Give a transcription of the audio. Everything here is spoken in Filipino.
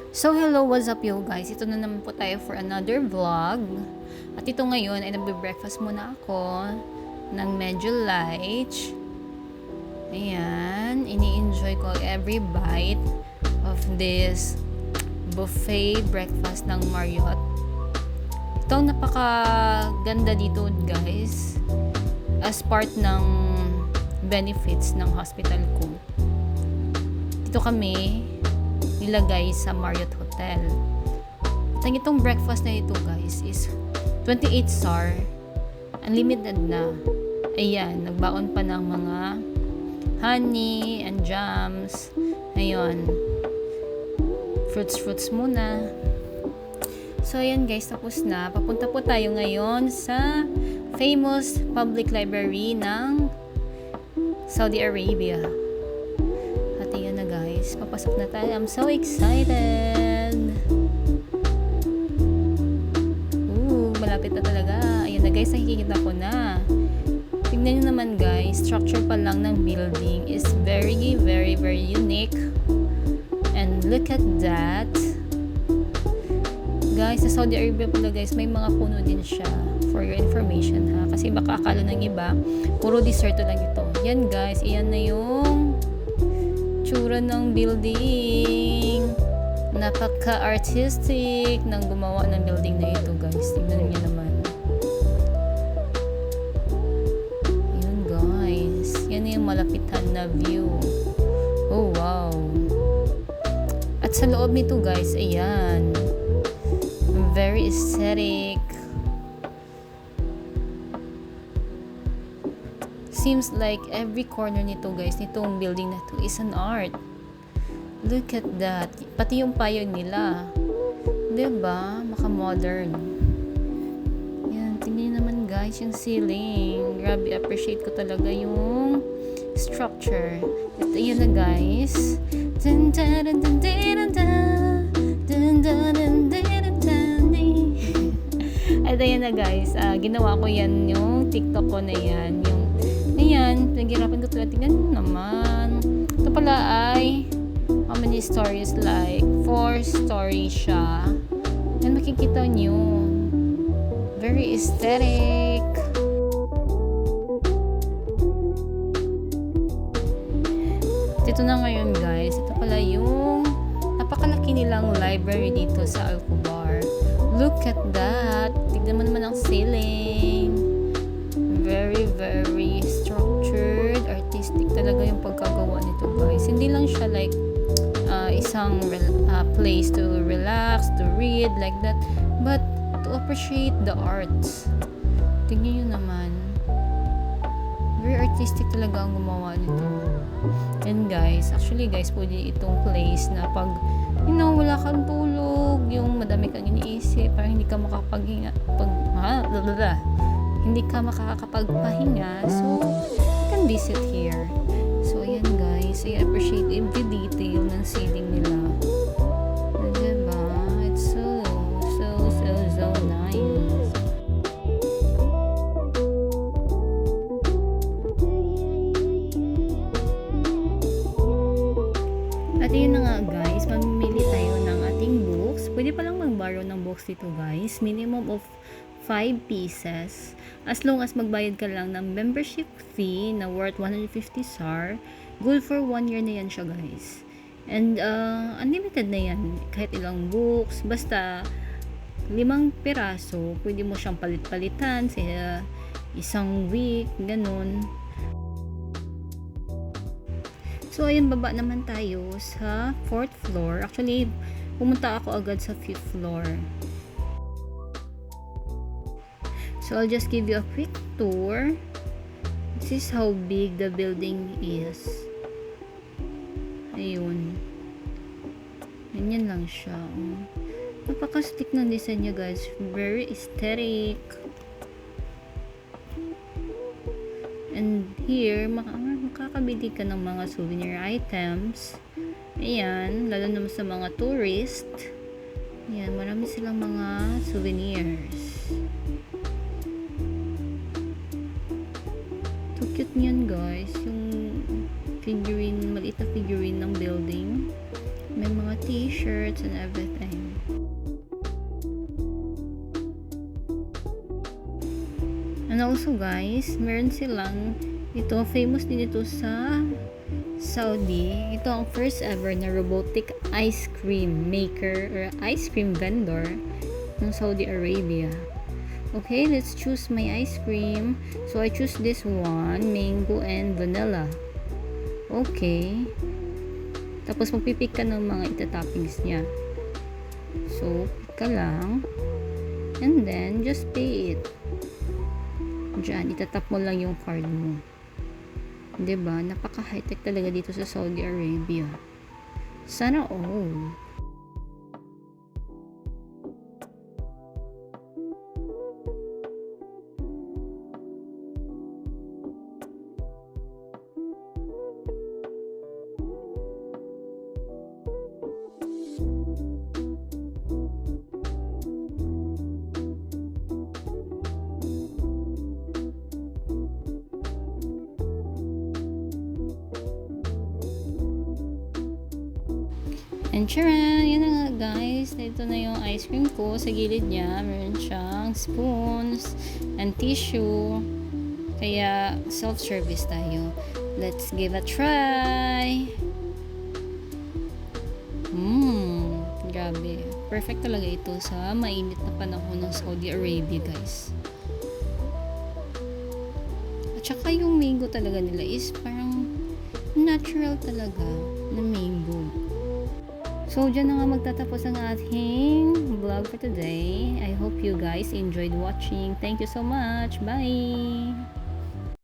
So hello, what's up yo guys? Ito na naman po tayo for another vlog. At ito ngayon ay nagbe-breakfast muna ako ng medyo light. Ayan, ini-enjoy ko every bite of this buffet breakfast ng Marriott. Ito ang napakaganda dito guys, as part ng benefits ng hospital ko. Dito kami nilagay sa Marriott Hotel. At ang itong breakfast na ito guys is 28 star, unlimited na. Ayan, nagbaon pa ng mga honey and jams. Ayun, fruits muna. So ayan guys, tapos na. Papunta po tayo ngayon sa famous public library ng Saudi Arabia. At ayan na guys, papasok na tayo. I'm so excited. Malapit na talaga. Ayan na guys, nakikita ko na. Tignan nyo naman guys, structure pa lang ng building is very unique. And look at that. Guys, sa Saudi Arabia pala guys, may mga puno din siya. For your information ha. Kasi baka akala ng iba, puro deserto lang ito. Yan guys, iyan na yung tsura ng building. Napaka-artistic ng gumawa ng building na ito guys. Tingnan niyo naman. Yun guys. Yan yung malapitan na view. Oh wow. At sa loob nito guys, ayan. Very aesthetic. Seems like every corner nito guys, nitong building na to is an art. Look at that. Pati yung payo nila. Diba? Maka-modern. Yan. Tingnan naman guys yung ceiling. Grabe, appreciate ko talaga yung structure. At ayan na guys. At ayan na guys. Ginawa ko yan yung TikTok ko na yan. Yung, ayan. Naghirapan ko talaga. Tingnan naman. Ito pala ay how many stories, like 4 stories siya. And makikita nyo, very aesthetic. Dito na ngayon guys, ito pala yung napakalaki nilang library dito sa Al-Kubar. Look at that. Tignan mo naman ang ceiling. Very structured, artistic talaga yung pagkagawa nito guys. Hindi lang siya like isang place to relax, to read, like that, but to appreciate the arts. Tingnan nyo naman, very artistic talaga ang gumawa nito. And guys, actually guys, pwede itong place na pag wala kang tulog, yung madami kang iniisip, parang hindi ka makakapaghinga hindi ka makakapagpahinga, so you can visit here. So ayan guys, I appreciate every detail ng ceiling nila. Diba? It's so nice. At yun na nga guys, mamimili tayo ng ating books. Pwede palang mag-borrow ng books dito guys. Minimum of 5 pieces. As long as magbayad ka lang ng membership fee na worth 150 SAR, good for 1 year na yan siya guys. And unlimited na yan. Kahit ilang books, basta 5 piraso, pwede mo siyang palit-palitan sa isang week, ganun. So ayun, baba naman tayo sa 4th floor. Actually, pumunta ako agad sa 5th floor. So I'll just give you a quick tour. This is how big the building is. Ayun. Ganyan lang siya. Napaka-stick ng design niya guys. Very aesthetic. And here, makakabili ka ng mga souvenir items. Ayan. Lalo naman sa mga tourist. Ayan. Marami silang mga souvenirs. So cute niyan guys, yung figurine, maliit na figurine ng building. May mga t-shirts and everything. And also guys, meron silang ito, famous din ito sa Saudi. Ito ang first ever na robotic ice cream maker or ice cream vendor ng Saudi Arabia. Okay, let's choose my ice cream. So I choose this one, mango and vanilla. Okay. Tapos magpipick ka ng mga ita-toppings niya. So, pick ka lang. And then, just pay it. Diyan, itatap mo lang yung card mo. Diba? Napaka-high-tech talaga dito sa Saudi Arabia. Sana all. And charan, yun na nga guys. Ito na yung ice cream ko. Sa gilid niya, meron siyang spoons and tissue. Kaya, self-service tayo. Let's give a try. Grabe. Perfect talaga ito sa mainit na panahon ng Saudi Arabia, guys. At saka yung mango talaga nila is parang natural talaga na mango. So, dyan na nga magtatapos ang ating vlog for today. I hope you guys enjoyed watching. Thank you so much. Bye!